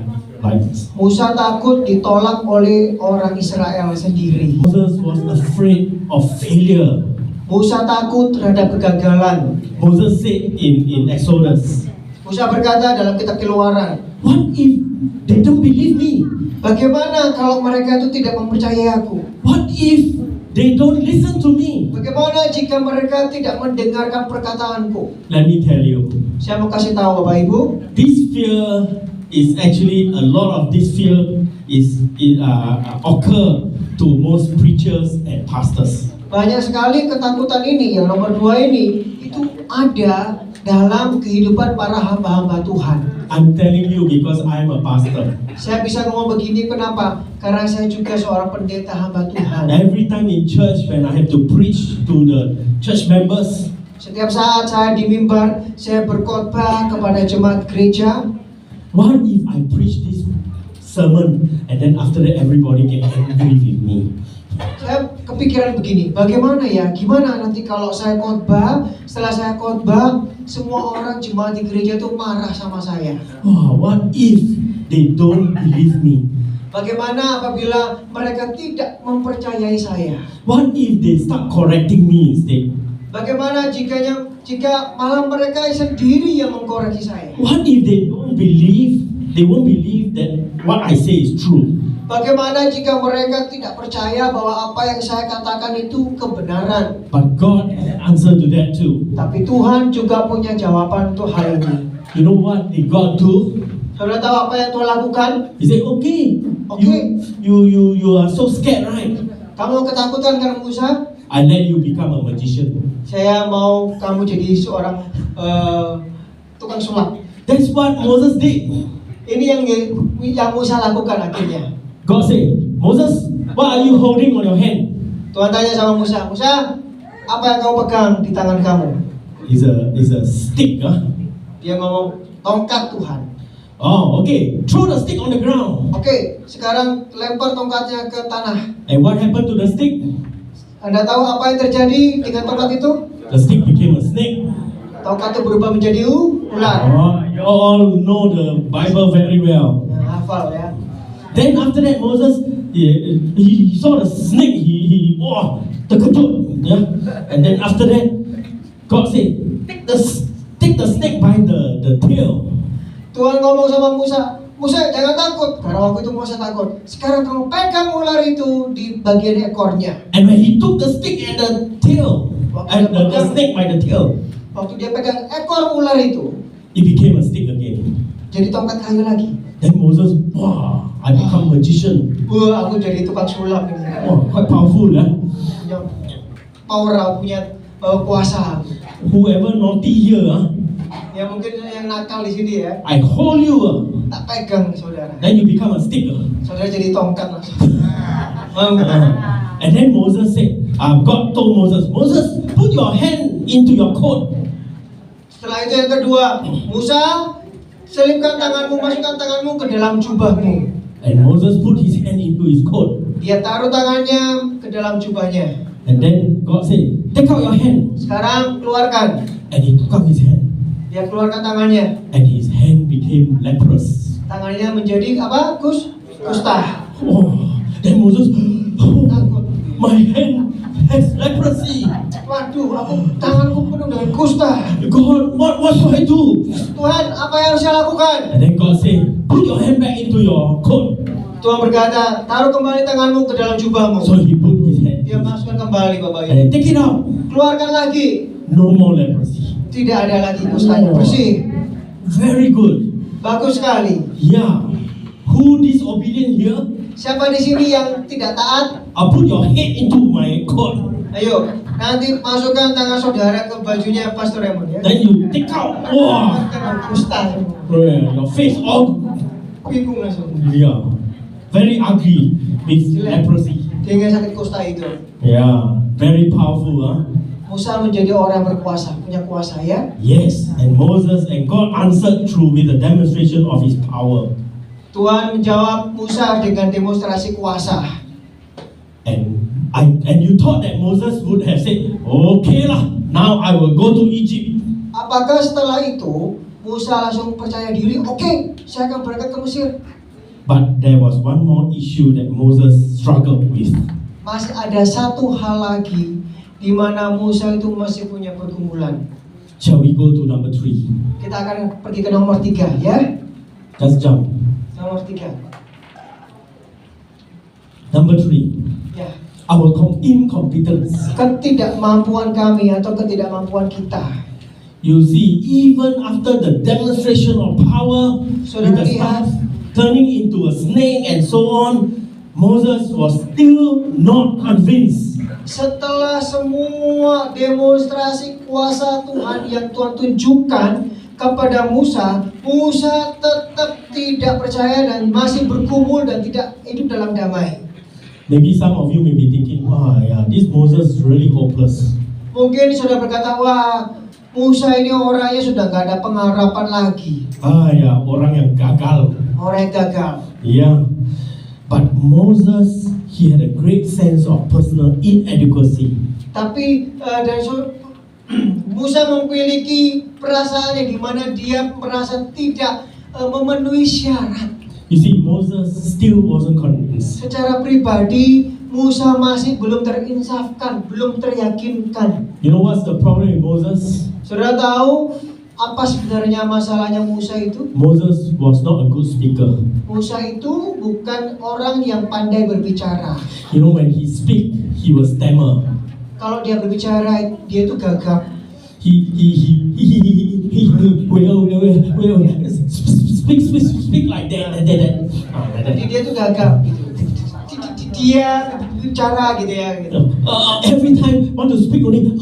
[SPEAKER 4] Musa takut ditolak oleh orang Israel sendiri.
[SPEAKER 3] Moses was afraid of failure.
[SPEAKER 4] Musa takut terhadap kegagalan.
[SPEAKER 3] Moses said in Exodus,
[SPEAKER 4] Musa berkata dalam kitab Keluaran,
[SPEAKER 3] what if they don't believe me?
[SPEAKER 4] bagaimana kalau mereka itu tidak mempercayai aku?
[SPEAKER 3] What if they don't listen to me?
[SPEAKER 4] Bagaimana jika mereka tidak mendengarkan perkataanku?
[SPEAKER 3] Let me tell you,
[SPEAKER 4] Saya mau kasih tahu Bapak Ibu,
[SPEAKER 3] this fear is actually a lot of this fear occur to most preachers and pastors.
[SPEAKER 4] banyak sekali ketakutan ini, yang nomor 2 ini, itu ada dalam kehidupan para hamba-hamba Tuhan.
[SPEAKER 3] I'm telling you because I'm a pastor.
[SPEAKER 4] Saya bisa ngomong begini kenapa? Karena saya juga seorang pendeta hamba Tuhan.
[SPEAKER 3] Every time in church when I have to preach to the church members,
[SPEAKER 4] Setiap saat saya di mimbar, saya berkhotbah kepada jemaat gereja.
[SPEAKER 3] what if I preach this sermon and then after that everybody get angry with me?
[SPEAKER 4] Saya kepikiran begini, bagaimana ya? Gimana nanti kalau saya khotbah, setelah saya khotbah, semua orang jemaat di gereja itu marah sama saya.
[SPEAKER 3] Oh, what if they don't believe me?
[SPEAKER 4] Bagaimana apabila mereka tidak mempercayai saya?
[SPEAKER 3] What if they start correcting me instead?
[SPEAKER 4] Bagaimana jika malah mereka sendiri yang mengkoreksi saya?
[SPEAKER 3] What if they won't believe that what I say is true?
[SPEAKER 4] Bagaimana jika mereka tidak percaya bahwa apa yang saya katakan itu kebenaran?
[SPEAKER 3] But God has an answer to that too.
[SPEAKER 4] Tapi Tuhan juga punya jawaban untuk hal ini.
[SPEAKER 3] You know what did God do?
[SPEAKER 4] Saudara tahu apa yang Tuhan lakukan?
[SPEAKER 3] He said, okay,
[SPEAKER 4] Okay.
[SPEAKER 3] you are so scared, right?
[SPEAKER 4] Kamu ketakutan karena Musa?
[SPEAKER 3] I let you become a magician.
[SPEAKER 4] Saya mau kamu jadi seorang tukang sulap.
[SPEAKER 3] That's what Moses did.
[SPEAKER 4] Ini yang Musa lakukan akhirnya.
[SPEAKER 3] God said, Moses, what are you holding on your hand?
[SPEAKER 4] Tuhan tanya sama Musa, Musa, apa yang kamu pegang di tangan kamu?
[SPEAKER 3] It's a stick, huh?
[SPEAKER 4] Dia ngomong, tongkat Tuhan.
[SPEAKER 3] Oh, okay. Throw the stick on the ground.
[SPEAKER 4] Oke, sekarang lempar tongkatnya ke tanah.
[SPEAKER 3] And what happened to the stick?
[SPEAKER 4] Anda tahu apa yang terjadi dengan tongkat itu?
[SPEAKER 3] The stick became a snake.
[SPEAKER 4] Tongkat itu berubah menjadi ular.
[SPEAKER 3] Oh, you all know the Bible very well.
[SPEAKER 4] Nah, hafal ya.
[SPEAKER 3] Then after that, Moses, he saw the snake. He terkejut. Yeah. And then after that, God said, take the snake by the tail.
[SPEAKER 4] Tuhan ngomong sama Musa, Musa jangan takut. Karena waktu itu Musa takut. Sekarang kamu pegang ular itu di bagian ekornya.
[SPEAKER 3] And when he took the stick and the tail, and the snake by the tail,
[SPEAKER 4] Waktu dia pegang ekor ular itu,
[SPEAKER 3] it became a stick again.
[SPEAKER 4] jadi tongkat kayu lagi.
[SPEAKER 3] Then Moses, I become magician.
[SPEAKER 4] Wah, aku jadi tukang sulap ini.
[SPEAKER 3] Quite powerful, huh?
[SPEAKER 4] Punya power, punya kuasa.
[SPEAKER 3] Whoever naughty here, huh?
[SPEAKER 4] Ya mungkin yang nakal di sini ya.
[SPEAKER 3] I hold you,
[SPEAKER 4] Tak pegang saudara.
[SPEAKER 3] then you become a stick.
[SPEAKER 4] Saudara jadi tongkat langsung.
[SPEAKER 3] And then Moses said, God told Moses, Moses, put your hand into your coat.
[SPEAKER 4] Setelah itu yang kedua, Musa, selipkan tanganmu, masukkan tanganmu ke dalam jubahmu.
[SPEAKER 3] And Moses put his hand into his coat.
[SPEAKER 4] Dia taruh tangannya ke dalam jubahnya.
[SPEAKER 3] And then God said, take out your hand.
[SPEAKER 4] Sekarang keluarkan.
[SPEAKER 3] And he took out his hand.
[SPEAKER 4] Dia keluarkan tangannya.
[SPEAKER 3] And his hand became leprous.
[SPEAKER 4] Tangannya menjadi apa? Kusta.
[SPEAKER 3] Then Moses,
[SPEAKER 4] Takut.
[SPEAKER 3] my hand has leprosy.
[SPEAKER 4] Waduh, tanganku penuh dengan kusta.
[SPEAKER 3] God, what should I do?
[SPEAKER 4] Tuhan, apa yang harus saya lakukan?
[SPEAKER 3] And then God said, put your hand back into your coat.
[SPEAKER 4] Tuhan berkata, taruh kembali tanganmu ke dalam jubahmu.
[SPEAKER 3] So he put his hand.
[SPEAKER 4] Dia masukkan kembali Bapak
[SPEAKER 3] And
[SPEAKER 4] Ibu.
[SPEAKER 3] then take it out.
[SPEAKER 4] Keluarkan lagi.
[SPEAKER 3] No more leprosy.
[SPEAKER 4] Tidak ada lagi kustanya. Bersih.
[SPEAKER 3] Very good.
[SPEAKER 4] Bagus sekali.
[SPEAKER 3] Yeah. Who disobedient here?
[SPEAKER 4] Siapa di sini yang tidak taat?
[SPEAKER 3] Put your head into my coat.
[SPEAKER 4] Ayo, nanti masukkan tangan saudara ke bajunya Pastor Raymond ya.
[SPEAKER 3] Then you take out.
[SPEAKER 4] Keluarkan kusta.
[SPEAKER 3] Your face all.
[SPEAKER 4] Bingung langsung.
[SPEAKER 3] Yeah. Very ugly with leprosy.
[SPEAKER 4] Dengan sakit kusta itu.
[SPEAKER 3] Yeah. Very powerful, huh?
[SPEAKER 4] Musa menjadi orang yang berkuasa, punya kuasa ya.
[SPEAKER 3] Yes. And Moses and God answered through with a demonstration of his power.
[SPEAKER 4] Tuhan menjawab Musa dengan demonstrasi kuasa.
[SPEAKER 3] And you thought that Moses would have said, okay lah, now I will go to Egypt.
[SPEAKER 4] Apakah setelah itu Musa langsung percaya diri? Oke, saya akan berangkat ke Mesir.
[SPEAKER 3] But there was one more issue that Moses struggled with.
[SPEAKER 4] Masih ada satu hal lagi di mana Musa itu masih punya pergumulan.
[SPEAKER 3] Shall we go to number 3?
[SPEAKER 4] Kita akan pergi ke nomor 3 ya.
[SPEAKER 3] Just jump.
[SPEAKER 4] Nomor 3.
[SPEAKER 3] Number 3.
[SPEAKER 4] Ya.
[SPEAKER 3] Our incompetence.
[SPEAKER 4] Ketidakmampuan kami atau ketidakmampuan kita.
[SPEAKER 3] You see, even after the demonstration of power with the staff turning into a snake and so on, Moses was still not convinced.
[SPEAKER 4] Setelah semua demonstrasi kuasa Tuhan yang Tuhan tunjukkan kepada Musa, Musa tetap tidak percaya dan masih bergumul dan tidak hidup dalam damai.
[SPEAKER 3] Maybe some of you may be thinking, this Moses is really hopeless.
[SPEAKER 4] Mungkin sudah berkata, wah, Musa ini orangnya sudah gak ada pengharapan lagi.
[SPEAKER 3] Orang yang gagal.
[SPEAKER 4] Orang yang gagal.
[SPEAKER 3] Yeah. But Moses, he had a great sense of personal inadequacy.
[SPEAKER 4] Tapi Musa memiliki perasaan yang dimana dia merasa tidak memenuhi syarat.
[SPEAKER 3] You see, Moses still wasn't convinced.
[SPEAKER 4] Secara pribadi, Musa masih belum terinsafkan, belum teryakinkan.
[SPEAKER 3] You know what's the problem with Moses?
[SPEAKER 4] Saudara tahu Apa sebenarnya masalahnya Musa itu?
[SPEAKER 3] Moses was not a good speaker.
[SPEAKER 4] Musa itu bukan orang yang pandai berbicara.
[SPEAKER 3] You know, when he speak, he will stammer.
[SPEAKER 4] Kalau dia berbicara, dia itu gagap.
[SPEAKER 3] Speak like that.
[SPEAKER 4] Jadi dia itu gagap gitu. Dia bicara gitu ya. Gitu.
[SPEAKER 3] Every time want to speak only,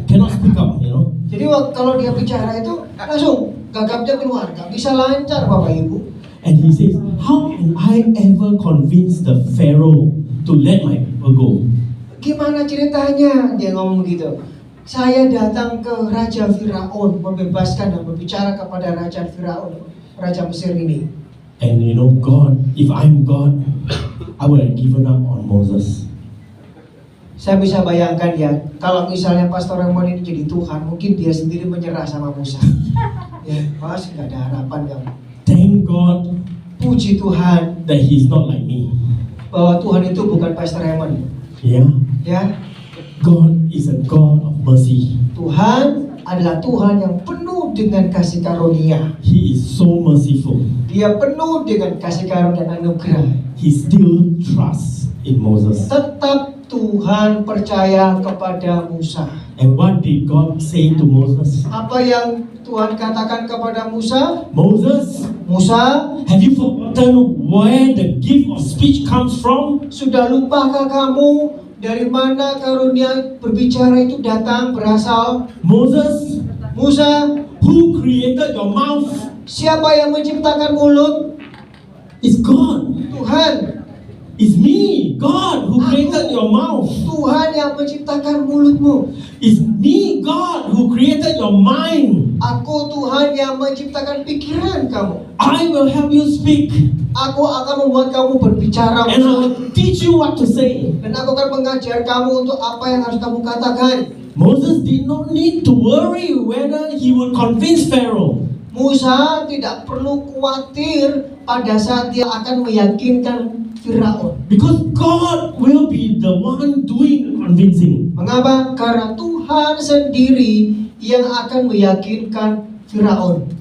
[SPEAKER 3] cannot speak up, you know.
[SPEAKER 4] Jadi kalau dia bicara itu langsung gagapnya keluar, gak bisa lancar Bapak Ibu.
[SPEAKER 3] And he says, how can I ever convince the Pharaoh to let my people go?
[SPEAKER 4] Gimana ceritanya? Dia ngomong gitu. Saya datang ke Raja Firaun, membebaskan dan berbicara kepada Raja Firaun, Raja Mesir ini.
[SPEAKER 3] And you know, God, if I'm God, I would have given up on Moses.
[SPEAKER 4] Saya bisa bayangkan ya, kalau misalnya Pastor Raymond ini jadi Tuhan, mungkin dia sendiri menyerah sama Musa. Ya, mas, nggak ada harapan kamu.
[SPEAKER 3] Thank God
[SPEAKER 4] Puji Tuhan
[SPEAKER 3] that he's not like me.
[SPEAKER 4] bahwa Tuhan itu bukan Pastor Raymond.
[SPEAKER 3] Yeah,
[SPEAKER 4] Ya,
[SPEAKER 3] God is a God of mercy.
[SPEAKER 4] Tuhan adalah Tuhan yang penuh dengan kasih karunia.
[SPEAKER 3] He is so merciful.
[SPEAKER 4] Dia penuh dengan kasih karunia dan anugerah.
[SPEAKER 3] He still trusts in Moses.
[SPEAKER 4] Tetap Tuhan percaya kepada Musa.
[SPEAKER 3] And what did God say to Moses?
[SPEAKER 4] Apa yang Tuhan katakan kepada Musa?
[SPEAKER 3] Moses,
[SPEAKER 4] Musa,
[SPEAKER 3] have you forgotten where the gift of speech comes from?
[SPEAKER 4] sudah lupakah kamu dari mana karunia berbicara itu datang, berasal?
[SPEAKER 3] Moses,
[SPEAKER 4] Musa,
[SPEAKER 3] who created your mouth?
[SPEAKER 4] siapa yang menciptakan mulut?
[SPEAKER 3] It's God.
[SPEAKER 4] Tuhan.
[SPEAKER 3] It's me, God, who created your mouth.
[SPEAKER 4] Tuhan yang menciptakan mulutmu.
[SPEAKER 3] It's me, God, who created your mind.
[SPEAKER 4] Aku Tuhan yang menciptakan pikiran kamu.
[SPEAKER 3] I will help you speak,
[SPEAKER 4] Aku akan membuat kamu berbicara,
[SPEAKER 3] and I will teach you what to say.
[SPEAKER 4] dan aku akan mengajar kamu untuk apa yang harus kamu katakan.
[SPEAKER 3] Moses did not need to worry whether he would convince Pharaoh.
[SPEAKER 4] Musa tidak perlu khawatir pada saat dia akan meyakinkan Firaun.
[SPEAKER 3] Because God will be the one doing the convincing.
[SPEAKER 4] Mengapa? Karena Tuhan sendiri yang akan meyakinkan Firaun.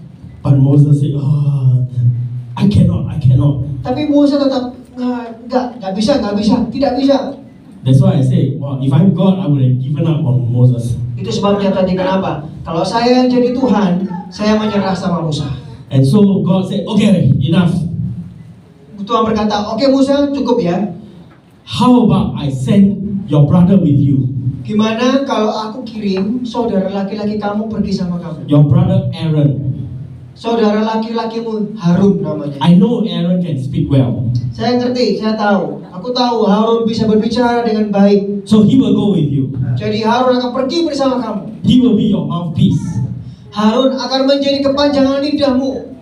[SPEAKER 3] But Moses said, oh, I cannot.
[SPEAKER 4] Tapi Musa tetap nggak bisa, tidak bisa.
[SPEAKER 3] That's why I say, well, if I'm God, I would have given up on Moses.
[SPEAKER 4] Itu sebabnya tadi kenapa? Kalau saya yang jadi Tuhan, saya menyerah sama Musa.
[SPEAKER 3] And so God said, okay, enough.
[SPEAKER 4] Tuhan berkata, oke Musa, cukup ya.
[SPEAKER 3] How about I send your brother with you?
[SPEAKER 4] Gimana kalau aku kirim saudara laki-laki kamu pergi sama kamu?
[SPEAKER 3] Your brother Aaron.
[SPEAKER 4] Saudara laki-lakimu Harun namanya.
[SPEAKER 3] I know Aaron can speak well.
[SPEAKER 4] Saya ngerti, saya tahu. Aku tahu Harun bisa berbicara dengan baik.
[SPEAKER 3] So he will go with you.
[SPEAKER 4] Jadi Harun akan pergi bersama kamu.
[SPEAKER 3] He will be your mouthpiece.
[SPEAKER 4] Harun akan menjadi kepanjangan lidahmu.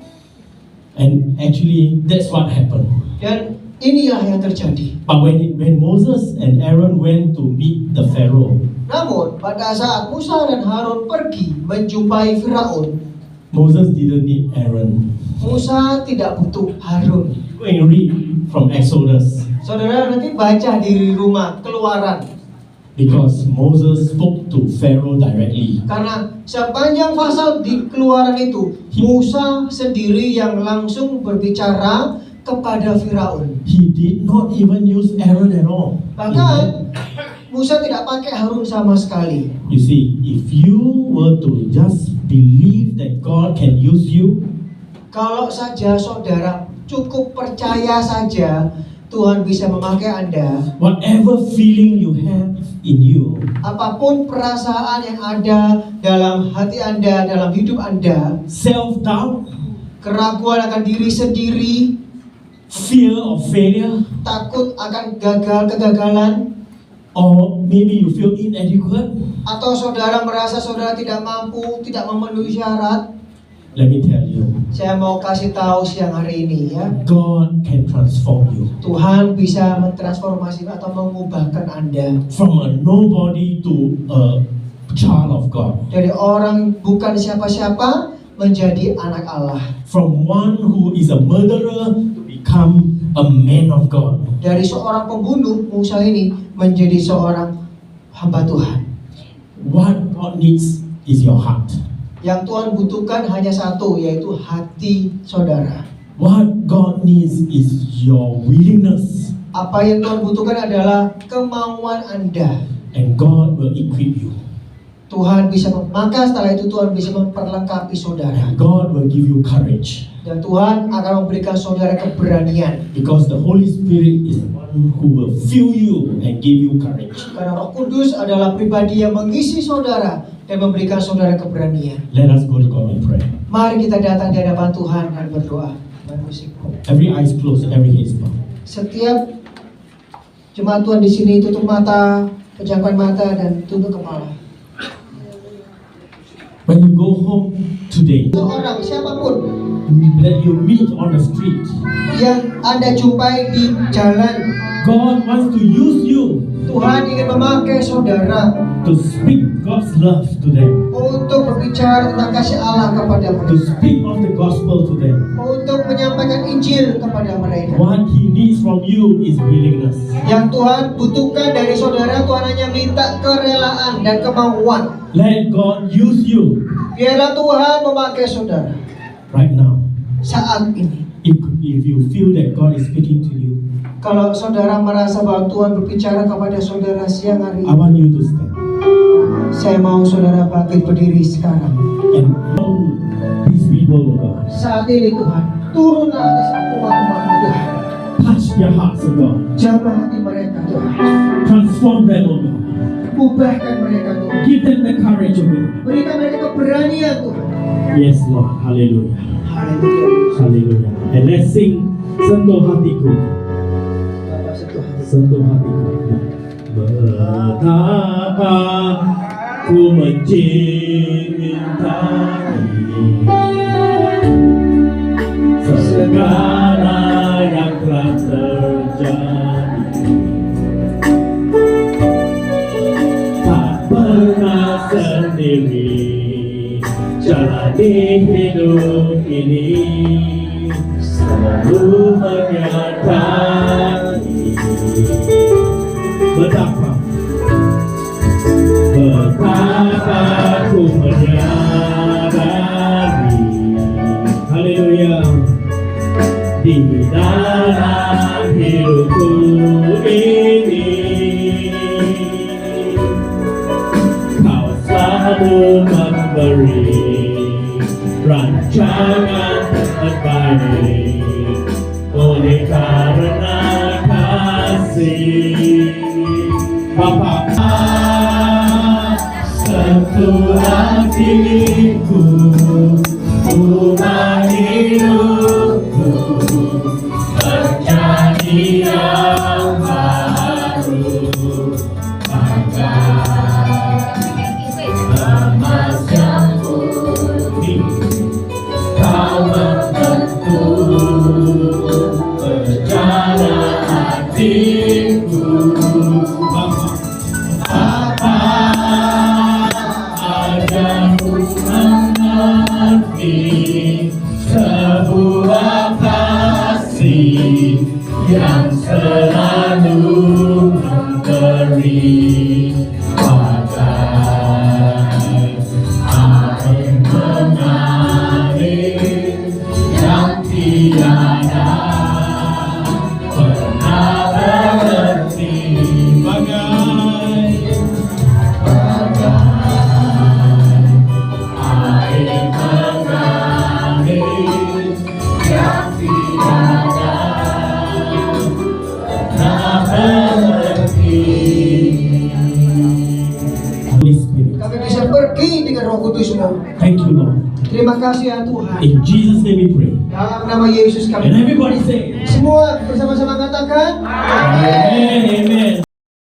[SPEAKER 3] And actually, that's what happened.
[SPEAKER 4] Dan inilah yang terjadi.
[SPEAKER 3] But when Moses and Aaron went to meet the Pharaoh,
[SPEAKER 4] Namun pada saat Musa dan Harun pergi menjumpai Firaun,
[SPEAKER 3] Moses didn't need Aaron.
[SPEAKER 4] Musa tidak butuh Harun.
[SPEAKER 3] Go and read from Exodus.
[SPEAKER 4] Saudara nanti baca di rumah Keluaran.
[SPEAKER 3] Because Moses spoke to Pharaoh directly.
[SPEAKER 4] Karena sepanjang pasal di Keluaran itu, Musa sendiri yang langsung berbicara kepada Firaun.
[SPEAKER 3] He did not even use Aaron at all.
[SPEAKER 4] Bahkan Musa tidak pakai Harun sama sekali.
[SPEAKER 3] You see, if you were to just believe that God can use you,
[SPEAKER 4] Kalau saja saudara cukup percaya saja Tuhan bisa memakai Anda,
[SPEAKER 3] whatever feeling you have in you,
[SPEAKER 4] apapun perasaan yang ada dalam hati Anda, dalam hidup Anda,
[SPEAKER 3] self-doubt,
[SPEAKER 4] keraguan akan diri sendiri,
[SPEAKER 3] fear of failure,
[SPEAKER 4] takut akan kegagalan,
[SPEAKER 3] or maybe you feel inadequate,
[SPEAKER 4] atau saudara merasa saudara tidak mampu, tidak memenuhi syarat,
[SPEAKER 3] let me tell you,
[SPEAKER 4] saya mau kasih tahu siang hari ini ya,
[SPEAKER 3] God can transform you
[SPEAKER 4] Tuhan bisa mentransformasi atau mengubahkan Anda
[SPEAKER 3] from a nobody to a child of God,
[SPEAKER 4] dari orang bukan siapa-siapa menjadi anak Allah,
[SPEAKER 3] from one who is a murderer to become a man of God.
[SPEAKER 4] dari seorang pembunuh Musa ini menjadi seorang hamba Tuhan.
[SPEAKER 3] What God needs is your heart.
[SPEAKER 4] Yang Tuhan butuhkan hanya satu, yaitu hati saudara.
[SPEAKER 3] What God needs is your willingness,
[SPEAKER 4] Apa yang Tuhan butuhkan adalah kemauan Anda.
[SPEAKER 3] and God will equip you.
[SPEAKER 4] Tuhan bisa maka setelah itu Tuhan bisa memperlengkapi saudara.
[SPEAKER 3] God will give you courage,
[SPEAKER 4] Dan Tuhan akan memberikan saudara keberanian.
[SPEAKER 3] because the Holy Spirit is the one who will fill you and give you courage.
[SPEAKER 4] Karena Roh Kudus adalah pribadi yang mengisi saudara dan memberikan saudara keberanian.
[SPEAKER 3] Let us go to God and pray.
[SPEAKER 4] Mari kita datang di hadapan Tuhan dan berdoa. Main musik.
[SPEAKER 3] Every eyes closed, every head bowed.
[SPEAKER 4] Setiap jemaat Tuhan di sini tutup mata, pejamkan mata dan tunduk kepala.
[SPEAKER 3] When you go home today,
[SPEAKER 4] Seorang siapapun
[SPEAKER 3] that you meet on the street,
[SPEAKER 4] yang Anda jumpai di jalan,
[SPEAKER 3] God wants to use you
[SPEAKER 4] Tuhan ingin memakai saudara
[SPEAKER 3] to speak God's love to them,
[SPEAKER 4] untuk berbicara tentang kasih Allah kepada
[SPEAKER 3] to
[SPEAKER 4] mereka,
[SPEAKER 3] speak of the gospel to them.
[SPEAKER 4] untuk menyampaikan Injil kepada mereka.
[SPEAKER 3] What He needs from you is willingness.
[SPEAKER 4] Yang Tuhan butuhkan dari saudara, Tuhan hanya minta kerelaan dan kemauan.
[SPEAKER 3] Let God use you
[SPEAKER 4] Biarlah Tuhan memakai saudara
[SPEAKER 3] right now.
[SPEAKER 4] saat ini.
[SPEAKER 3] If you feel that God is speaking to you,
[SPEAKER 4] Kalau saudara merasa bahwa Tuhan berbicara kepada saudara siang hari
[SPEAKER 3] I
[SPEAKER 4] ini,
[SPEAKER 3] want you to stand
[SPEAKER 4] saya mau saudara bangkit berdiri sekarang.
[SPEAKER 3] and all these people, oh God,
[SPEAKER 4] Saat ini Tuhan, turun atas umat-umat Tuhan.
[SPEAKER 3] touch their hearts, oh God,
[SPEAKER 4] Jamah hati mereka Tuhan.
[SPEAKER 3] transform them, oh God,
[SPEAKER 4] Ubahkan mereka Tuhan.
[SPEAKER 3] give them the courage, oh God.
[SPEAKER 4] Berikan mereka keberanian Tuhan.
[SPEAKER 3] Yes, Lord, hallelujah,
[SPEAKER 4] Haleluya.
[SPEAKER 3] hallelujah. And let's sing Sentuh Hatiku.
[SPEAKER 4] Bapak sentuh hati.
[SPEAKER 3] Sentuh hatiku. Betapa ku mencintai segala yang telah terjadi. Tak pernah sendiri jalani hidup ini, selalu menyertai. Betapa ku menyadari, haleluya, di dalam hidupku ini Kau selalu memberi rancangan terbaik oleh karena kasih. Bapa, sentuh hatiku, ubah hidupku menjadi yang baru, emas yang putih, Kau membentuk perjalanan hatiku. Apa ada mengerti sebuah kasih yang selalu memberi bagai angin mengalir yang tiada pernah berhenti, bagai air mengalir yang tiada pernah berhenti. Holy Spirit,
[SPEAKER 4] Kami bisa pergi dengan Roh Kudus-Mu.
[SPEAKER 3] thank you, Lord.
[SPEAKER 4] Terima kasih ya Tuhan.
[SPEAKER 3] In Jesus' name we pray.
[SPEAKER 4] Dalam nama Yesus
[SPEAKER 3] And
[SPEAKER 4] kami.
[SPEAKER 3] everybody say,
[SPEAKER 4] Semua bersama-sama katakan.
[SPEAKER 3] Amen. Amen.